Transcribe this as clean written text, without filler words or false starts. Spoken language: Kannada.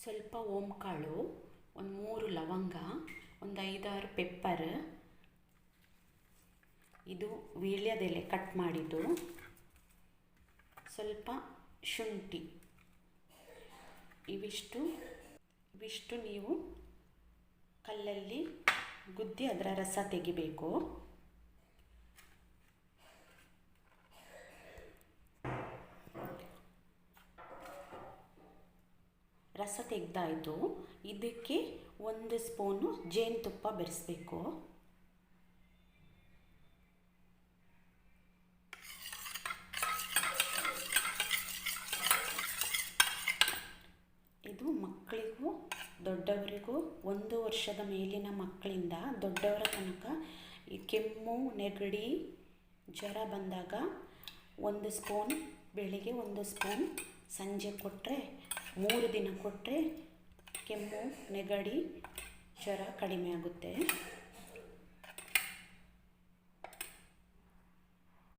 ಸ್ವಲ್ಪ ಓಂಕಾಳು, ಒಂದು 3 ಲವಂಗ, ಒಂದು 5-6 ಪೆಪ್ಪರ್, ಇದು ವೀಳ್ಯದೆಲೆ ಕಟ್ ಮಾಡಿದ್ದು, ಸ್ವಲ್ಪ ಶುಂಠಿ. ಇವಿಷ್ಟು ನೀವು ಕಲ್ಲಲ್ಲಿ ಗುದ್ದಿ ಅದರ ರಸ ತೆಗಿಬೇಕು. ರಸ ತೆಗೆದಾಯಿತು. ಇದಕ್ಕೆ 1 ಸ್ಪೂನು ಜೇನುತುಪ್ಪ ಬೆರೆಸಬೇಕು. ಇದು ಮಕ್ಕಳಿಗೂ ದೊಡ್ಡವರಿಗೂ 1 ವರ್ಷದ ಮೇಲಿನ ಮಕ್ಕಳಿಂದ ದೊಡ್ಡವರ ತನಕ ಈ ಕೆಮ್ಮು, ನೆಗಡಿ, ಜ್ವರ ಬಂದಾಗ 1 ಸ್ಪೂನ್ ಬೆಳಿಗ್ಗೆ, 1 ಸ್ಪೂನ್ ಸಂಜೆ ಕೊಟ್ಟರೆ 3 ದಿನ ಕೊಟ್ಟರೆ ಕೆಮ್ಮು, ನೆಗಡಿ, ಜ್ವರ ಕಡಿಮೆ ಆಗುತ್ತೆ.